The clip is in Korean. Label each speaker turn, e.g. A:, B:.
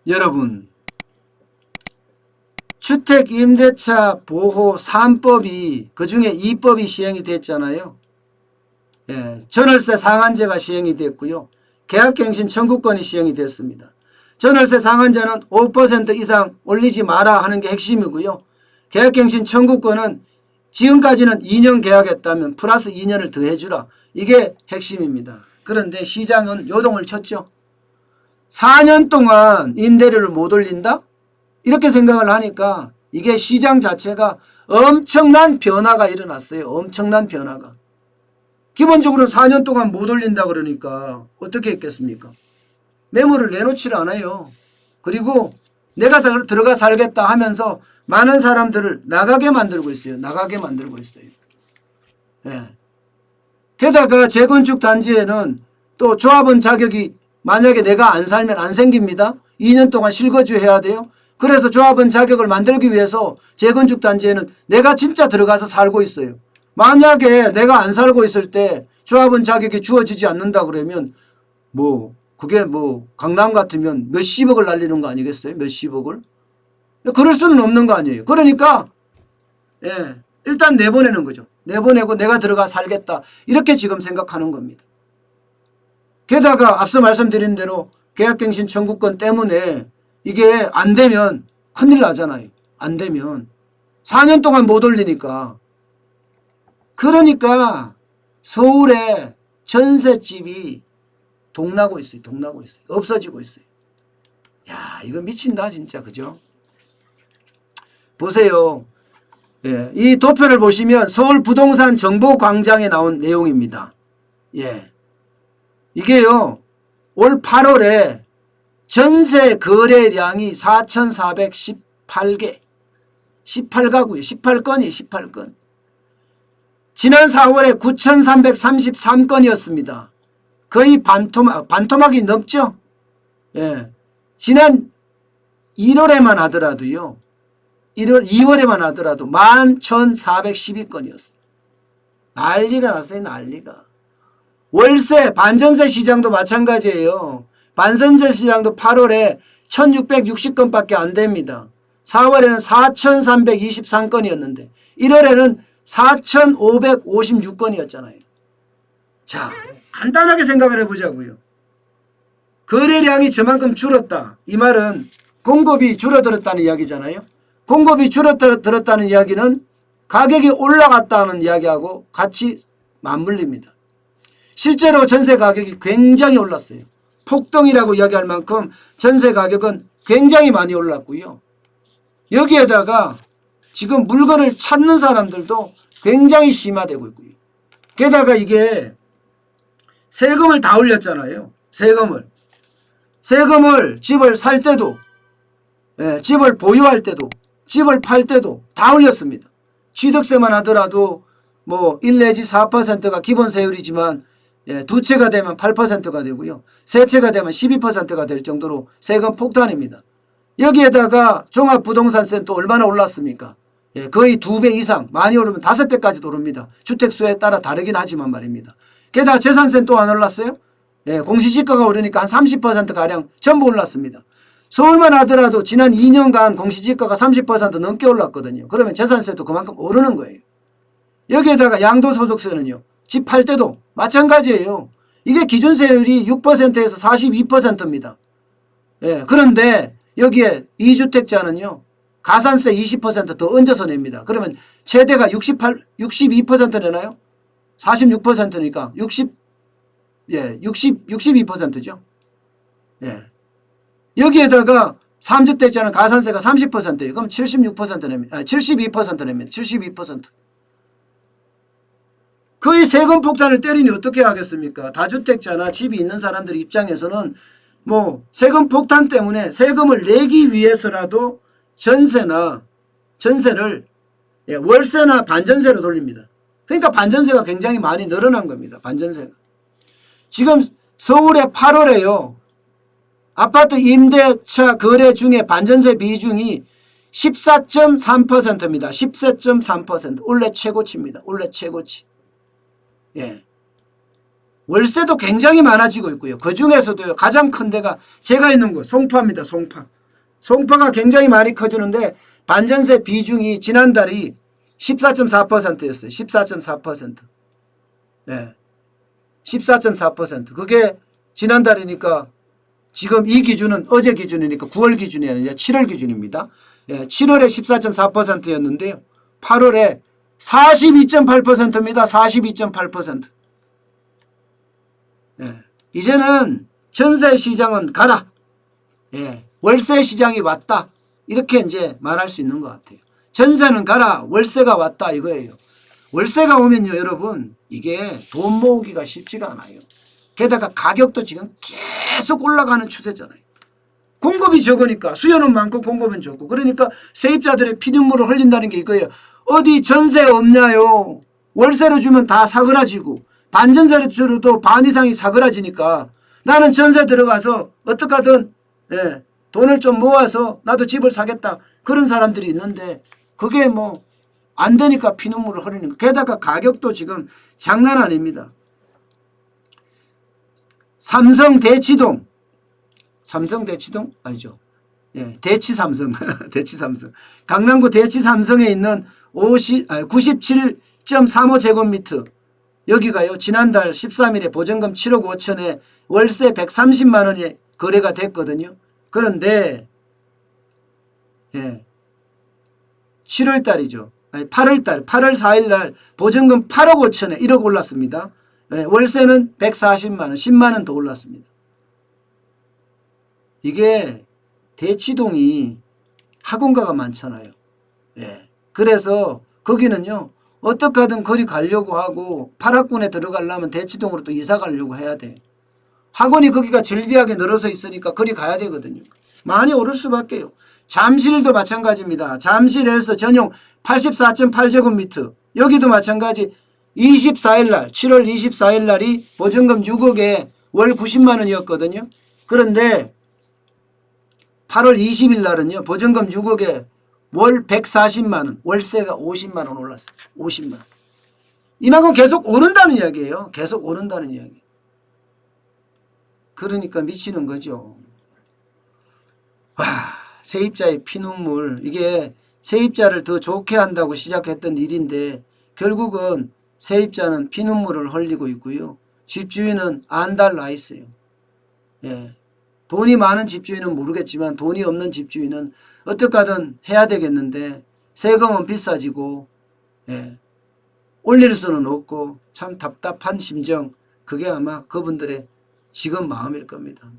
A: 여러분, 주택임대차 보호 3법이 그중에 2법이 시행이 됐잖아요. 예, 전월세 상한제가 시행이 됐고요. 계약갱신 청구권이 시행이 됐습니다. 전월세 상한제는 5% 이상 올리지 마라 하는 게 핵심이고요. 계약갱신 청구권은 지금까지는 2년 계약했다면 플러스 2년을 더 해주라. 이게 핵심입니다. 그런데 시장은 요동을 쳤죠. 4년 동안 임대료를 못 올린다? 이렇게 생각을 하니까 이게 시장 자체가 엄청난 변화가 일어났어요. 엄청난 변화가. 기본적으로 4년 동안 못 올린다 그러니까 어떻게 했겠습니까? 매물을 내놓지를 않아요. 그리고 내가 들어가 살겠다 하면서 많은 사람들을 나가게 만들고 있어요. 나가게 만들고 있어요. 예. 게다가 재건축 단지에는 또 조합원 자격이 만약에 내가 안 살면 안 생깁니다. 2년 동안 실거주해야 돼요. 그래서 조합원 자격을 만들기 위해서 재건축 단지에는 내가 진짜 들어가서 살고 있어요. 만약에 내가 안 살고 있을 때 조합원 자격이 주어지지 않는다 그러면 그게 강남 같으면 몇십억을 날리는 거 아니겠어요? 몇십억을? 그럴 수는 없는 거 아니에요. 그러니까 일단 내보내는 거죠. 내보내고 내가 들어가 살겠다. 이렇게 지금 생각하는 겁니다. 게다가 앞서 말씀드린 대로 계약갱신 청구권 때문에 이게 안 되면 큰일 나잖아요. 안 되면 4년 동안 못 올리니까. 그러니까 서울에 전셋집이 동나고 있어요. 동나고 있어요. 없어지고 있어요. 야, 이거 미친다 진짜. 그죠? 보세요. 예, 이 도표를 보시면 서울 부동산 정보광장에 나온 내용입니다. 예, 이게요 올 8월에 전세 거래량이 4,418개 18가구요. 18건이에요. 18건. 지난 4월에 9,333건이었습니다. 거의 반토막이 넘죠. 예, 지난 1월에만 하더라도요. 2월에만 하더라도 11,412건이었어요. 난리가 났어요. 난리가. 월세 반전세 시장도 마찬가지예요. 반전세 시장도 8월에 1,660건밖에 안 됩니다. 4월에는 4,323건이었는데 1월에는 4,556건이었잖아요. 자, 간단하게 생각을 해보자고요. 거래량이 저만큼 줄었다. 이 말은 공급이 줄어들었다는 이야기잖아요. 공급이 줄어들었다는 이야기는 가격이 올라갔다는 이야기하고 같이 맞물립니다. 실제로 전세 가격이 굉장히 올랐어요. 폭등이라고 이야기할 만큼 전세 가격은 굉장히 많이 올랐고요. 여기에다가 지금 물건을 찾는 사람들도 굉장히 심화되고 있고요. 게다가 이게 세금을 다 올렸잖아요. 세금을 집을 살 때도 집을 보유할 때도 집을 팔 때도 다 올렸습니다. 취득세만 하더라도 1 내지 4%가 기본 세율이지만 두 채가 되면 8%가 되고요. 세 채가 되면 12%가 될 정도로 세금 폭탄입니다. 여기에다가 종합부동산세는 또 얼마나 올랐습니까? 거의 2배 이상, 많이 오르면 5배까지도 오릅니다. 주택수에 따라 다르긴 하지만 말입니다. 게다가 재산세는 또 안 올랐어요? 공시지가가 오르니까 한 30%가량 전부 올랐습니다. 서울만 하더라도 지난 2년간 공시지가가 30% 넘게 올랐거든요. 그러면 재산세도 그만큼 오르는 거예요. 여기에다가 양도소득세는요. 집 팔 때도 마찬가지예요. 이게 기준세율이 6%에서 42%입니다. 그런데 여기에 2주택자는요. 가산세 20% 더 얹어서 냅니다. 그러면 최대가 62% 내나요? 46%니까 62%죠. 여기에다가 3주택자는 가산세가 30%예요. 그럼 76% 냅니다. 72% 냅니다. 72%. 거의 세금 폭탄을 때리니 어떻게 하겠습니까? 다주택자나 집이 있는 사람들 입장에서는 세금 폭탄 때문에 세금을 내기 위해서라도 전세를 월세나 반전세로 돌립니다. 그러니까 반전세가 굉장히 많이 늘어난 겁니다. 반전세가. 지금 서울의 8월에요. 아파트 임대차 거래 중에 반전세 비중이 14.3%입니다. 14.3%. 올해 최고치입니다. 올해 최고치. 월세도 굉장히 많아지고 있고요. 그 중에서도요. 가장 큰 데가 제가 있는 곳 송파입니다. 송파. 송파가 굉장히 많이 커지는데 반전세 비중이 지난달이 14.4%였어요. 14.4%. 예. 14.4%. 그게 지난달이니까 지금 이 기준은 어제 기준이니까 9월 기준이 아니라 7월 기준입니다. 예, 7월에 14.4%였는데요. 8월에 42.8%입니다. 42.8%. 예, 이제는 전세 시장은 가라. 예, 월세 시장이 왔다. 이렇게 이제 말할 수 있는 것 같아요. 전세는 가라. 월세가 왔다 이거예요. 월세가 오면요, 여러분, 이게 돈 모으기가 쉽지가 않아요. 게다가 가격도 지금 계속 올라가는 추세잖아요. 공급이 적으니까 수요는 많고 공급은 적고 그러니까 세입자들의 피눈물을 흘린다는 게 이거예요. 어디 전세 없냐요. 월세로 주면 다 사그라지고 반전세로 주도 반 이상이 사그라지니까 나는 전세 들어가서 어떻게 하든 예, 돈을 좀 모아서 나도 집을 사겠다. 그런 사람들이 있는데 그게 뭐 안 되니까 피눈물을 흘리는 거. 게다가 가격도 지금 장난 아닙니다. 삼성 대치동 아니죠. 예, 대치삼성 대치삼성 강남구 대치삼성에 있는 97.35제곱미터 여기가요. 지난달 13일에 보증금 7억 5천에 월세 130만 원에 거래가 됐거든요. 그런데 예, 7월 달이죠. 아니 8월 4일 날 보증금 8억 5천에 1억 올랐습니다. 예, 월세는 140만 원, 10만 원 더 올랐습니다. 이게 대치동이 학원가가 많잖아요. 예. 그래서 거기는요. 어떻게 하든 거리 가려고 하고 8학군에 들어가려면 대치동으로 또 이사 가려고 해야 돼. 학원이 거기가 절비하게 늘어서 있으니까 거리 가야 되거든요. 많이 오를 수밖에요. 잠실도 마찬가지입니다. 잠실에서 전용 84.8제곱미터 여기도 마찬가지 24일 날 7월 24일 날이 보증금 6억에 월 90만 원이었거든요. 그런데 8월 20일 날은요. 보증금 6억에 월 140만 원 월세가 50만 원 올랐습니다. 50만 원. 이만큼 계속 오른다는 이야기예요. 계속 오른다는 이야기. 그러니까 미치는 거죠. 와, 세입자의 피눈물. 이게 세입자를 더 좋게 한다고 시작했던 일인데 결국은 세입자는 피눈물을 흘리고 있고요. 집주인은 안달나 있어요. 예. 돈이 많은 집주인은 모르겠지만 돈이 없는 집주인은 어떻게 하든 해야 되겠는데 세금은 비싸지고 예. 올릴 수는 없고 참 답답한 심정 그게 아마 그분들의 지금 마음일 겁니다.